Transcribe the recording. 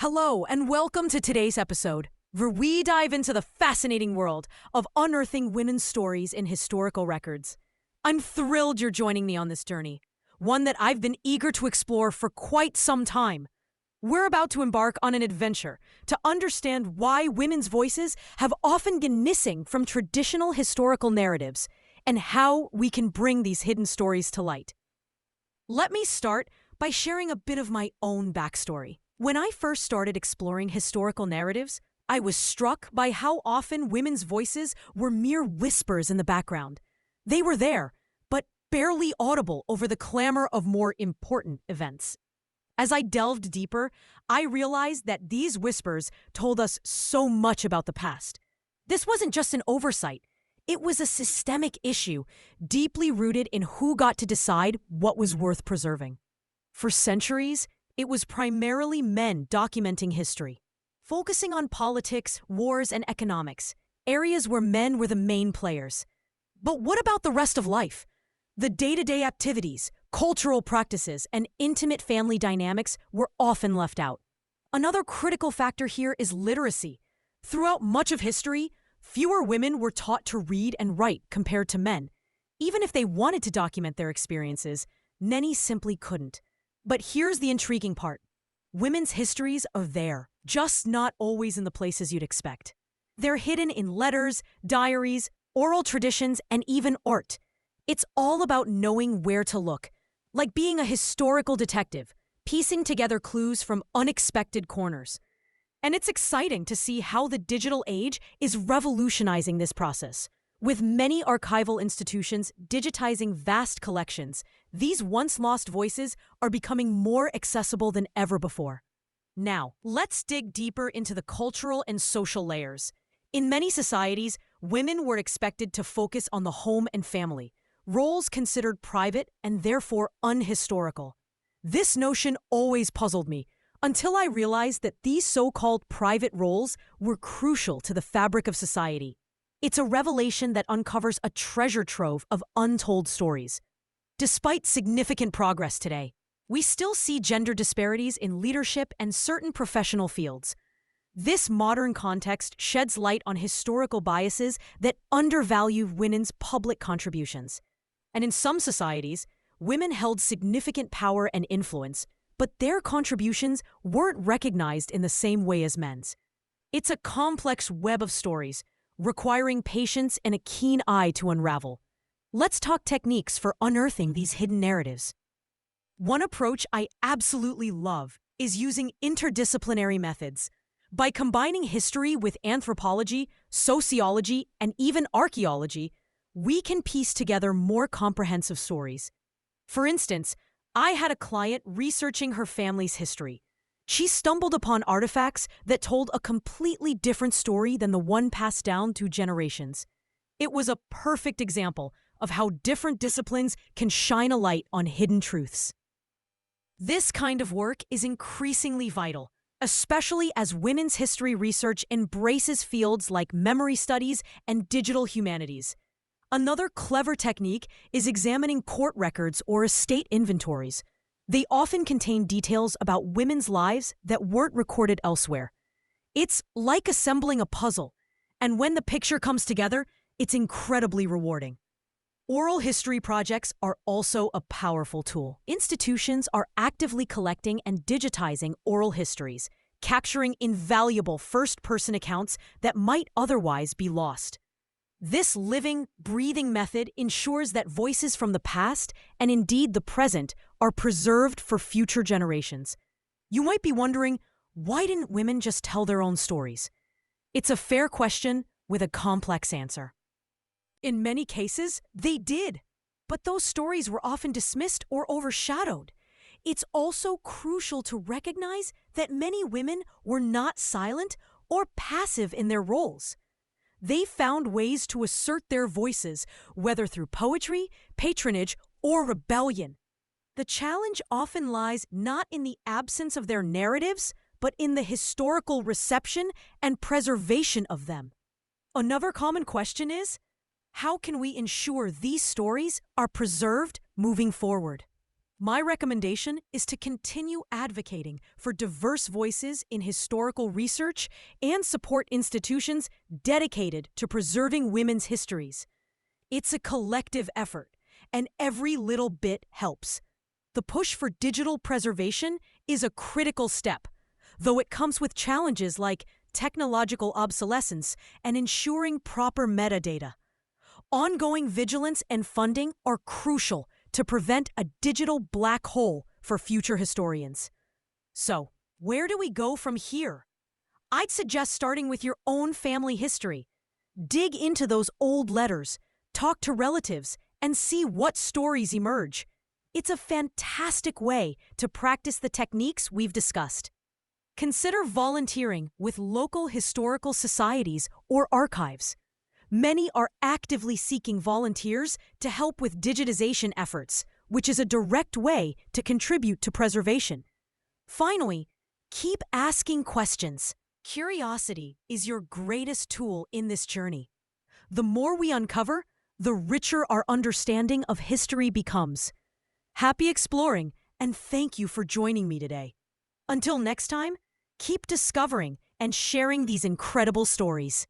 Hello, and welcome to today's episode, where we dive into the fascinating world of unearthing women's stories in historical records. I'm thrilled you're joining me on this journey, one that I've been eager to explore for quite some time. We're about to embark on an adventure to understand why women's voices have often been missing from traditional historical narratives and how we can bring these hidden stories to light. Let me start by sharing a bit of my own backstory. When I first started exploring historical narratives, I was struck by how often women's voices were mere whispers in the background. They were there, but barely audible over the clamor of more important events. As I delved deeper, I realized that these whispers told us so much about the past. This wasn't just an oversight. It was a systemic issue, deeply rooted in who got to decide what was worth preserving. For centuries, it was primarily men documenting history, focusing on politics, wars, and economics, areas where men were the main players. But what about the rest of life? The day-to-day activities, cultural practices, and intimate family dynamics were often left out. Another critical factor here is literacy. Throughout much of history, fewer women were taught to read and write compared to men. Even if they wanted to document their experiences, many simply couldn't. But here's the intriguing part. Women's histories are there, just not always in the places you'd expect. They're hidden in letters, diaries, oral traditions, and even art. It's all about knowing where to look, like being a historical detective, piecing together clues from unexpected corners. And it's exciting to see how the digital age is revolutionizing this process. With many archival institutions digitizing vast collections, these once-lost voices are becoming more accessible than ever before. Now, let's dig deeper into the cultural and social layers. In many societies, women were expected to focus on the home and family, roles considered private and therefore unhistorical. This notion always puzzled me, until I realized that these so-called private roles were crucial to the fabric of society. It's a revelation that uncovers a treasure trove of untold stories. Despite significant progress today, we still see gender disparities in leadership and certain professional fields. This modern context sheds light on historical biases that undervalue women's public contributions. And in some societies, women held significant power and influence, but their contributions weren't recognized in the same way as men's. It's a complex web of stories, requiring patience and a keen eye to unravel. Let's talk techniques for unearthing these hidden narratives. One approach I absolutely love is using interdisciplinary methods. By combining history with anthropology, sociology, and even archaeology, we can piece together more comprehensive stories. For instance, I had a client researching her family's history. She stumbled upon artifacts that told a completely different story than the one passed down through generations. It was a perfect example of how different disciplines can shine a light on hidden truths. This kind of work is increasingly vital, especially as women's history research embraces fields like memory studies and digital humanities. Another clever technique is examining court records or estate inventories. They often contain details about women's lives that weren't recorded elsewhere. It's like assembling a puzzle, and when the picture comes together, it's incredibly rewarding. Oral history projects are also a powerful tool. Institutions are actively collecting and digitizing oral histories, capturing invaluable first-person accounts that might otherwise be lost. This living, breathing method ensures that voices from the past, and indeed the present, are preserved for future generations. You might be wondering, why didn't women just tell their own stories? It's a fair question with a complex answer. In many cases, they did, but those stories were often dismissed or overshadowed. It's also crucial to recognize that many women were not silent or passive in their roles. They found ways to assert their voices, whether through poetry, patronage, or rebellion. The challenge often lies not in the absence of their narratives, but in the historical reception and preservation of them. Another common question is, how can we ensure these stories are preserved moving forward? My recommendation is to continue advocating for diverse voices in historical research and support institutions dedicated to preserving women's histories. It's a collective effort, and every little bit helps. The push for digital preservation is a critical step, though it comes with challenges like technological obsolescence and ensuring proper metadata. Ongoing vigilance and funding are crucial to prevent a digital black hole for future historians. So, where do we go from here? I'd suggest starting with your own family history. Dig into those old letters, talk to relatives, and see what stories emerge. It's a fantastic way to practice the techniques we've discussed. Consider volunteering with local historical societies or archives. Many are actively seeking volunteers to help with digitization efforts, which is a direct way to contribute to preservation. Finally, keep asking questions. Curiosity is your greatest tool in this journey. The more we uncover, the richer our understanding of history becomes. Happy exploring, and thank you for joining me today. Until next time, keep discovering and sharing these incredible stories.